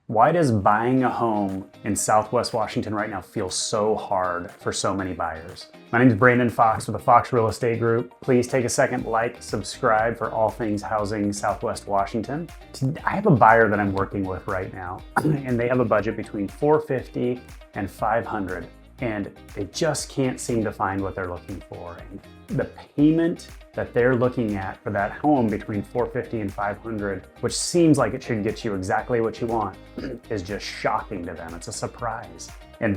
Why does buying a home in Southwest Washington right now feel so hard for so many buyers? My name is Brandon Fox with the Fox Real Estate Group. Please take a second, like, subscribe for all things housing Southwest Washington. I have a buyer that I'm working with right now, and they have a budget between $450 and $500, and they just can't seem to find what they're looking for. And the payment that they're looking at for that home between $450 and $500, which seems like it should get you exactly what you want, is just shocking to them. It's a surprise. And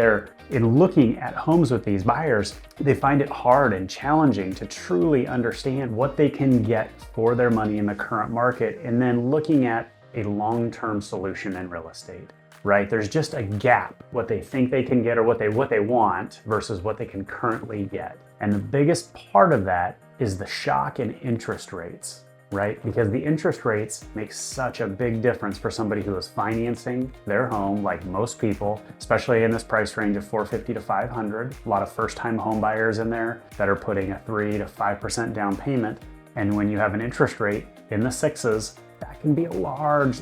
in looking at homes with these buyers, they find it hard and challenging to truly understand what they can get for their money in the current market, and then looking at a long-term solution in real estate. Right? There's just a gap, what they think they can get or what they want versus what they can currently get. And the biggest part of that is the shock in interest rates, right? Because the interest rates make such a big difference for somebody who is financing their home, like most people, especially in this price range of $450 to $500. A lot of first-time home buyers in there that are putting a 3 to 5% down payment. And when you have an interest rate in the sixes, that can be a large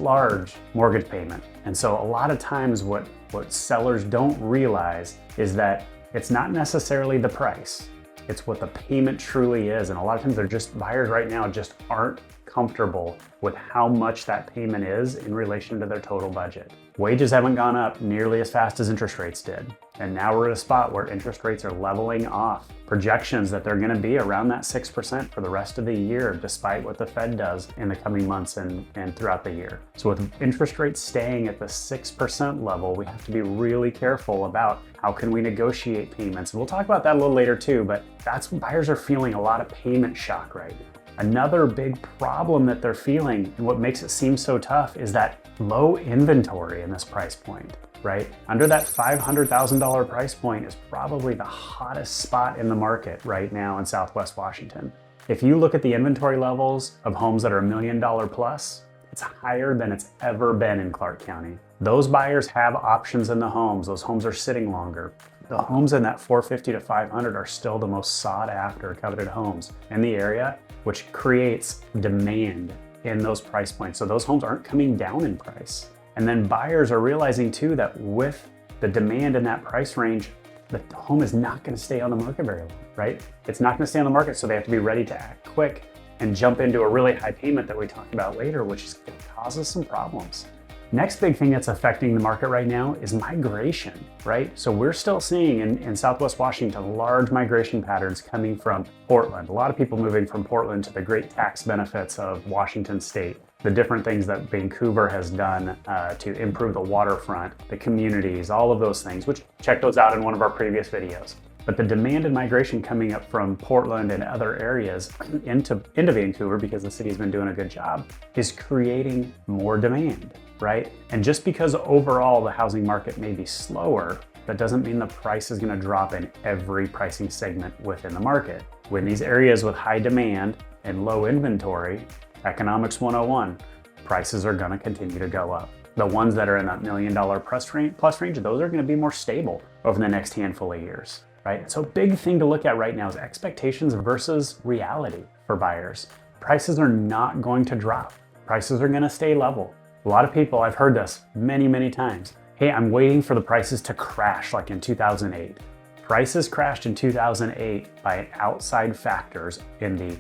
mortgage payment. And so a lot of times what sellers don't realize is that it's not necessarily the price, it's what the payment truly is. And a lot of times buyers right now just aren't comfortable with how much that payment is in relation to their total budget. Wages haven't gone up nearly as fast as interest rates did. And now we're at a spot where interest rates are leveling off. Projections that they're gonna be around that 6% for the rest of the year, despite what the Fed does in the coming months and throughout the year. So with interest rates staying at the 6% level, we have to be really careful about how can we negotiate payments. And we'll talk about that a little later too, but that's when buyers are feeling a lot of payment shock right now. Another big problem that they're feeling, and what makes it seem so tough, is that low inventory in this price point, right? Under that $500,000 price point is probably the hottest spot in the market right now in Southwest Washington. If you look at the inventory levels of homes that are $1 million plus, it's higher than it's ever been in Clark County. Those buyers have options in the homes. Those homes are sitting longer. The homes in that $450 to $500 are still the most sought after coveted homes in the area, which creates demand in those price points. So those homes aren't coming down in price. And then buyers are realizing too that with the demand in that price range, the home is not gonna stay on the market very long, right? It's not gonna stay on the market, so they have to be ready to act quick and jump into a really high payment that we talked about later, which causes some problems. Next big thing that's affecting the market right now is migration, right? So we're still seeing in Southwest Washington large migration patterns coming from Portland. A lot of people moving from Portland to the great tax benefits of Washington State, the different things that Vancouver has done to improve the waterfront, the communities, all of those things, which check those out in one of our previous videos. But the demand and migration coming up from Portland and other areas into Vancouver, because the city's been doing a good job, is creating more demand, right? And just because overall the housing market may be slower, that doesn't mean the price is gonna drop in every pricing segment within the market. When these areas with high demand and low inventory, economics 101, prices are gonna continue to go up. The ones that are in that $1 million plus range, those are gonna be more stable over the next handful of years. Right? So a big thing to look at right now is expectations versus reality for buyers. Prices are not going to drop. Prices are going to stay level. A lot of people, I've heard this many times. Hey, I'm waiting for the prices to crash like in 2008. Prices crashed in 2008 by outside factors in the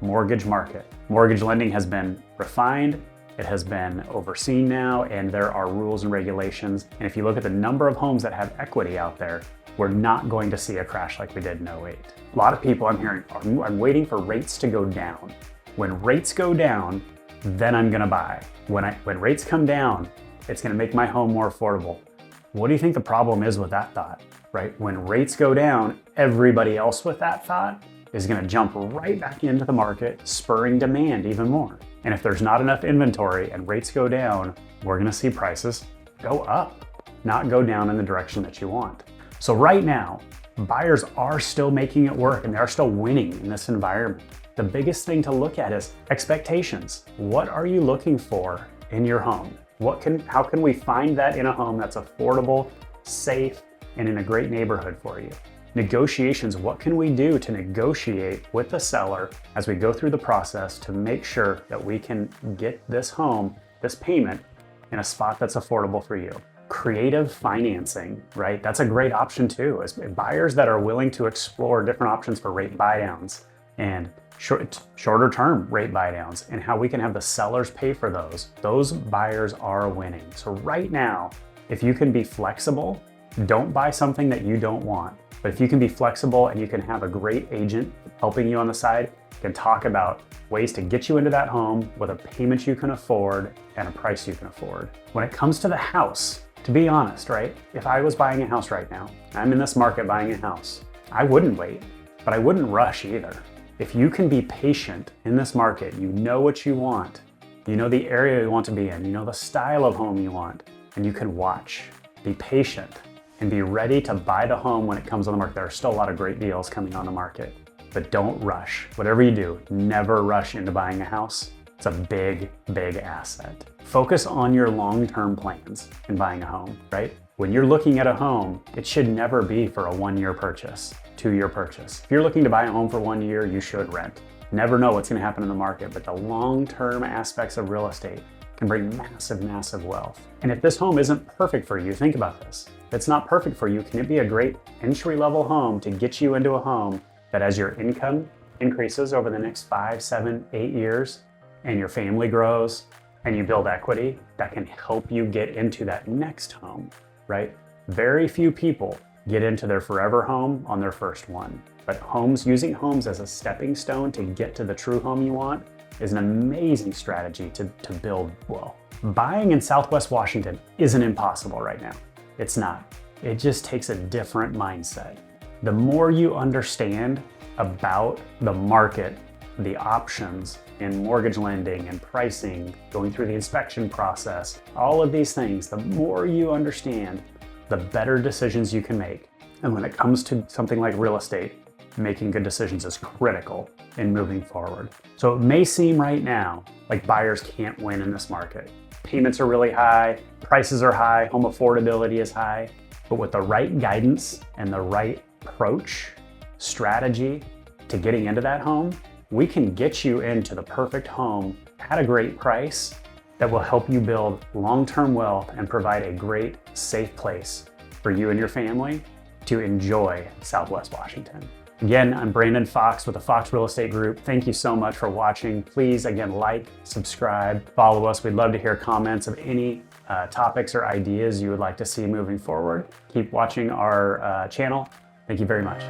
mortgage market. Mortgage lending has been refined. It has been overseen now, and there are rules and regulations. And if you look at the number of homes that have equity out there, we're not going to see a crash like we did in 08. A lot of people I'm hearing, I'm waiting for rates to go down. When rates go down, then I'm gonna buy. When rates come down, it's gonna make my home more affordable. What do you think the problem is with that thought, right? When rates go down, everybody else with that thought is gonna jump right back into the market, spurring demand even more. And if there's not enough inventory and rates go down, we're gonna see prices go up, not go down in the direction that you want. So right now, buyers are still making it work and they are still winning in this environment. The biggest thing to look at is expectations. What are you looking for in your home? How can we find that in a home that's affordable, safe, and in a great neighborhood for you? Negotiations, what can we do to negotiate with the seller as we go through the process to make sure that we can get this home, this payment, in a spot that's affordable for you. Creative financing, right? That's a great option too. As buyers that are willing to explore different options for rate buydowns and shorter term rate buydowns and how we can have the sellers pay for those buyers are winning. So right now, if you can be flexible, don't buy something that you don't want. But if you can be flexible and you can have a great agent helping you on the side, can talk about ways to get you into that home with a payment you can afford and a price you can afford. When it comes to the house, to be honest, right? If I was buying a house right now, I'm in this market buying a house, I wouldn't wait, but I wouldn't rush either. If you can be patient in this market, you know what you want, you know the area you want to be in, you know the style of home you want, and you can watch, be patient, and be ready to buy the home when it comes on the market. There are still a lot of great deals coming on the market, but don't rush. Whatever you do, never rush into buying a house. It's a big, big asset. Focus on your long-term plans in buying a home, right? When you're looking at a home, it should never be for a 1-year purchase, 2-year purchase. If you're looking to buy a home for 1 year, you should rent. Never know what's gonna happen in the market, but the long-term aspects of real estate can bring massive, massive wealth. And if this home isn't perfect for you, think about this. If it's not perfect for you, can it be a great entry-level home to get you into a home that as your income increases over the next 5, 7, 8 years, and your family grows, and you build equity, that can help you get into that next home, right? Very few people get into their forever home on their first one. But using homes as a stepping stone to get to the true home you want is an amazing strategy to build wealth. Buying in Southwest Washington isn't impossible right now. It's not. It just takes a different mindset. The more you understand about the market, the options in mortgage lending and pricing, going through the inspection process, all of these things, the more you understand, the better decisions you can make. And when it comes to something like real estate, making good decisions is critical in moving forward. So it may seem right now like buyers can't win in this market. Payments are really high, prices are high, home affordability is high, but with the right guidance and the right approach, strategy to getting into that home, we can get you into the perfect home at a great price that will help you build long-term wealth and provide a great, safe place for you and your family to enjoy Southwest Washington. Again, I'm Brandon Fox with the Fox Real Estate Group. Thank you so much for watching. Please, again, like, subscribe, follow us. We'd love to hear comments of any topics or ideas you would like to see moving forward. Keep watching our channel. Thank you very much.